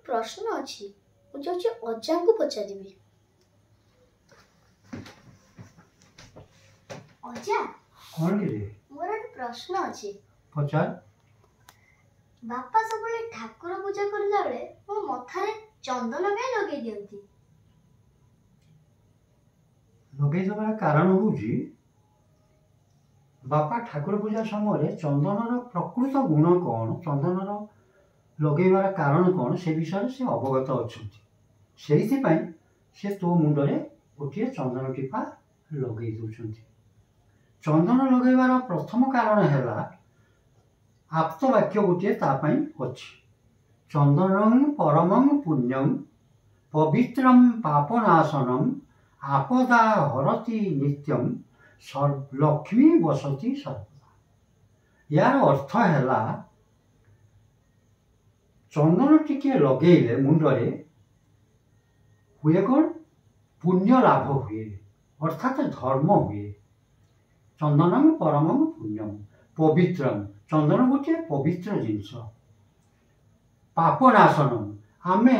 प्रश्न अच्छी मुझे अजा को पचारि अजा कौन रे मोर एक प्रश्न अच्छी पचार बापा सब ठाकुर पूजा करला बेले मो मथारे चंदन काई लगे दियंती लगे देवार कारण होउची बापा ठाकुर पूजा समय चंदन प्रकृत गुण कौन चंदन लगेबार कारण कौन से विषय से अवगत अच्छा से तो मुंडरे गोटे चंदन टीपा लगे दौरान चंदन लगेबार प्रथम कारण है आप्त वाक्य गोटे अच्छी चंदन परमं पुण्यम पवित्रम पापनाशनम आपदा हरति नित्यम लक्ष्मी बसती सर्वदा यार अर्थ है चंदन टिके लगे मुंडरे हुए कौन पुण्य लाभ हुए अर्थात धर्म हुए चंदनम परमं पुण्यम पवित्रम चंदन गोटे पवित्र जिनस पापनाशनम आमे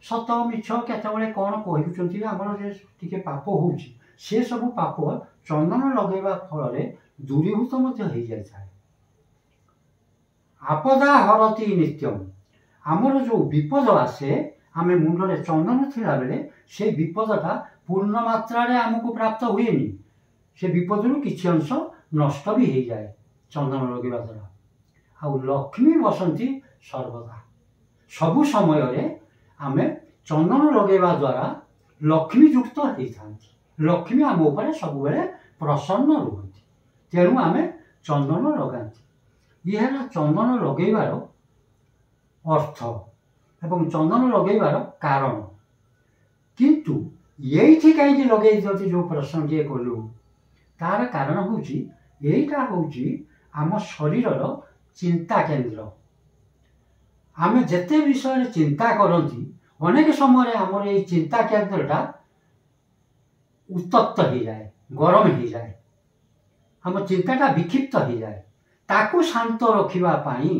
सत मिछ केतबेले कौन कहते आमर पाप हो से सब पाप चंदन लगेवा फल दूरीभूत हो जाए आपदा हरती नित्यम आमर जो विपद आसे आमे मुंडरे चंदन थिला बेले से विपदटा पूर्ण मात्रा आमको प्राप्त हुए से विपद किसी अंश नष्ट भी हो जाए चंदन लगेवा द्वारा आ लक्ष्मी बसंती सर्वदा सबु समय रे आमे चंदन लगेवा द्वारा लक्ष्मी युक्त होता लक्ष्मी आम उपर सब बेले प्रसन्न रुहती तेणु आमे चंदन लगाती यह चंदन लगेबार अर्थ एवं चंदन लगेबार कारण किंतु ये कहीं लगे जो प्रश्न टे कलु तार कारण होईटा हूँ आम शरीर चिंता केन्द्र आमे जेते विषय चिंता करती अनेक समय आमर ये चिंता केन्द्रटा उत्तप्त हो जाए गरम हो जाए आम चिंताटा विक्षिप्त हो जाए ताकू शांत रखापी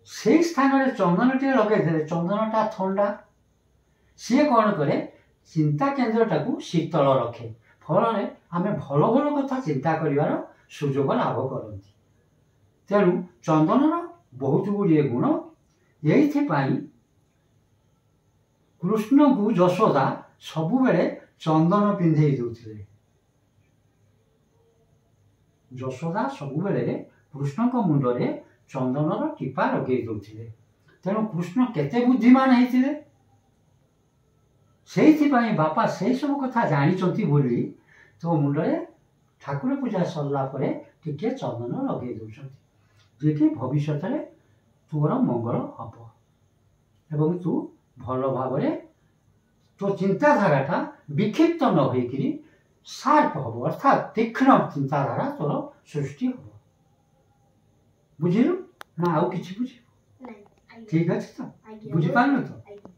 से स्थान में चंदन टे लगे चंदनटा ठंडा सी कौन करे चिंता केन्द्रटा को शीतल रखे फल आम भल भल कथा चिंता कर सुजोग लाभ करती तेणु चंदन बहुत गुड़िए गुण ये कृष्ण को यशोदा सबु बेले चंदन पिंधे दूसरे यशोदा सबु बेले कृष्ण को मुंडरे चंदन टीपा लगे दूसरे तेणु कृष्ण केते बुद्धिमान होते से बापा से सब कथा जानी बोली तो मुंडरे ठाकुर पूजा सरला टिके चंदन लगे दौरान जी भविष्य तोर मंगल हम एवं तू भल भाव तो चिंताधाराटा विक्षिप्त न होकरी शार्प हम अर्थात तीक्ष्ण चिंताधारा तोर सृष्टि हम बुझिलु ना आउ किछि बुझिबु ठीक अच्छे तो बुझी पारलु तो।